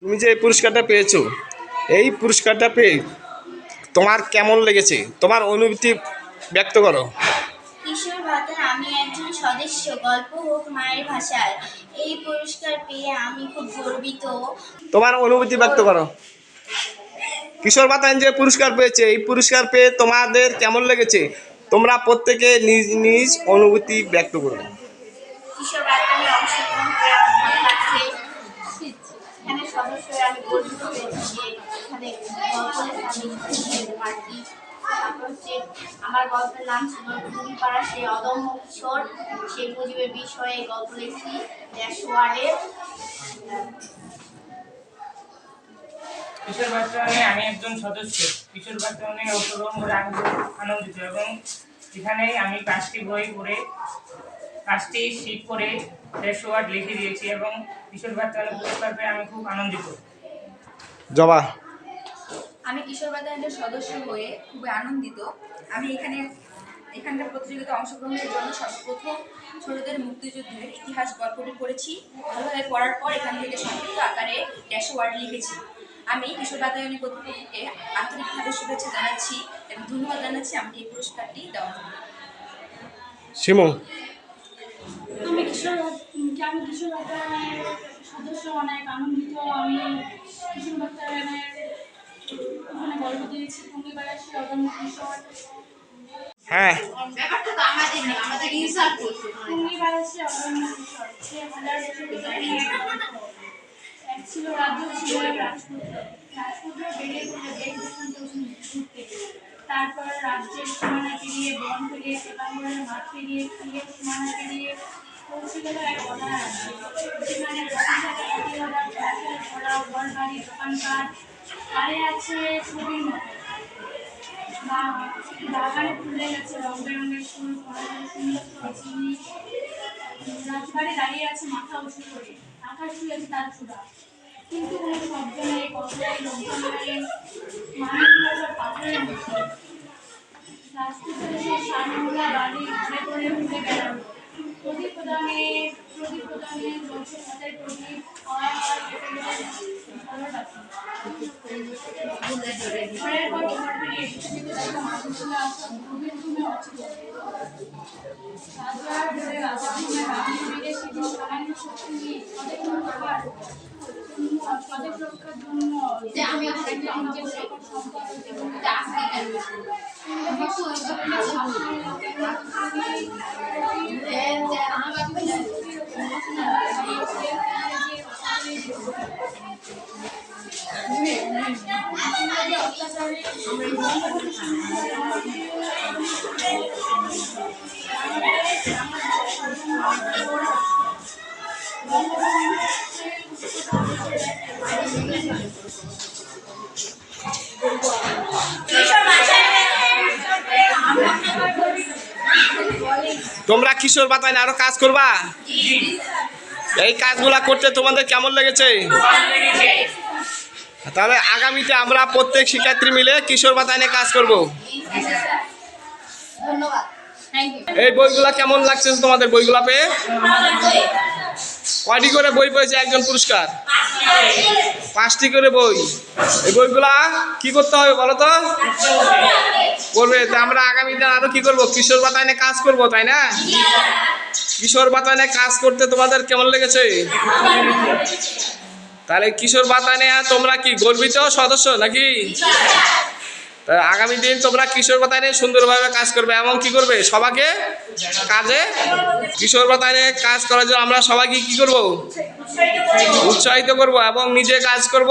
তুমি যে এই পুরস্কারটা পেয়েছো, এই পুরস্কারটা পেয়ে তোমার কেমন লেগেছে? তোমার অনুভূতি ব্যক্ত করো। কিশোর ভাতার আমি একজন সদস্য, গল্প হোক মায়ের ভাষায়। এই পুরস্কার পেয়ে আমি খুব গর্বিত। তোমার অনুভূতি ব্যক্ত করো। কিশোর বাতায়ন যে পুরস্কার পেয়েছে, এই পুরস্কার পেয়ে তোমাদের কেমন লেগেছে? তোমরা প্রত্যেকে নিজ নিজ অনুভূতি ব্যক্ত করবে। কিশোর ভাতারে অংশগ্রহণ করে আমার ভালো লাগছে। এখানে সদস্যরা আমি গর্বিত হয়েছি যে এখানে গল্প লেখা আমি শিখতে পারছি। তারপর হচ্ছে আমার গল্পের নাম ছিল টুকিপাড়া সেই অদম্য কিশোর। সেই মুজিবের বিষয়ে গল্প লিখছি 150 ওয়ার্ডের। কিশোর বাতায়নে আমি একজন সদস্য। কিশোর বাতায়নে অংশগ্রহণ করে আমি খুব আনন্দিত এবং এখানে আমি 5টি বই পড়ে 5টি শীট করে 150 ওয়ার্ড লিখে দিয়েছি এবং কিশোর বাতায়নে পুরস্কার পেয়ে আমি খুব আনন্দিত। জবা। আমি কিশোর বাতায়নের সদস্য হয়ে খুবই আনন্দিত। আমি এখানকার প্রতিযোগিতায় অংশগ্রহণের জন্য সর্বপ্রথম ছোটদের মুক্তিযুদ্ধের ইতিহাস গল্পটি পড়েছি। ভালোভাবে পড়ার পর এখান থেকে সংক্ষিপ্ত আকারে 150 ওয়ার্ড লিখেছি। আমি কিশোর বাতায়নের কর্তৃপক্ষকে আন্তরিকভাবে শুভেচ্ছা জানাচ্ছি এবং ধন্যবাদ জানাচ্ছি আমাকে এই পুরস্কারটি দেওয়ার জন্য। শিমু। আমি কিশোর বাতায়নের সদস্য, অনেক আনন্দিত। আমি কিশোর বাতায়নের ওখানে গল্প দিয়েছি টুঙ্গিপাড়া সেই অদম্য কিশোর। হ্যাঁ, টুঙ্গিপাড়া সেই অদম্য কিশোর, 6,000 বছর এক ছিল রাজ্য, ছিল এক রাজপুত্র বেরিয়ে পড়ে দেশ দেশান্তর ঘুরতে। তারপর রাজ্যের সীমানা পেরিয়ে, বন পেরিয়ে, শ্বেতাম্বরের মাঠ পেরিয়ে, ফুলের সীমানা পেরিয়ে পৌঁছে গেল এক অজানা রাজ্যে। সেখানে ঘর বাড়ি, দোকানপাট, আরে আছে ছবির মতো। বাগানে ফুলে গেছে রং বেরঙের ফুল, সুন্দর চিনি। রাজবাড়ি দাঁড়িয়ে আছে মাথা উঁচু করে, আকাশ ছুঁয়েছে তার চূড়া। কিন্তু কোনো শব্দ নেই, কত লোকজন নেই, মানুষগুলো সব পাথরের মতো। রাজপুতের সেই সারমোলা বাড়ি ঘুরে ঘুরে ঘুরে বেড়ালো। প্রদীপ প্রদানে জ্বলছে সাথে প্রদীপ, হয় কেটে গেলে ভালো ডাকি। ঘরের পর ঘর পেরিয়ে এসেছে একটা মানুষগুলো আসা গভীর ঘুমে অচেতন। রাজা ঘুমে রানী বেড়ে সেদিন সামান্য শক্তি নিয়ে স্বদেশ রক্ষার জন্য আমি তোমরা কিশোর বাতায়নে আরো কাজ করবা। এই কাজগুলা করতে তোমাদের কেমন লেগেছে? তাহলে আগামীতে আমরা প্রত্যেক শিক্ষার্থী মিলে কিশোর বাতায়নে কাজ করব। ধন্যবাদ। এই বইগুলা কেমন লাগছে তোমাদের? বইগুলা পেয়ে কয়টি করে বই পেয়েছে একজন পুরস্কার? 5টি করে বই। এই বইগুলা কি করতে হবে বলো তো? করবে। তা আমরা আগামীতে আরো কি করব? কিশোর বাতায়নে কাজ করব, তাই না? কিশোর বাতায়নে কাজ করতে তোমাদের কেমন লেগেছে? তাহলে কিশোর বাতায়নে তোমরা কি গর্বিত সদস্য নাকি? আগামী দিন তোমরা কিশোর বাতায়নে সুন্দরভাবে কাজ করবে এবং কি করবে? সবাইকে কাজে কিশোর বাতায়নে কাজ করার জন্য আমরা সবাইকে কি করব? উৎসাহিত করব এবং নিজে কাজ করব।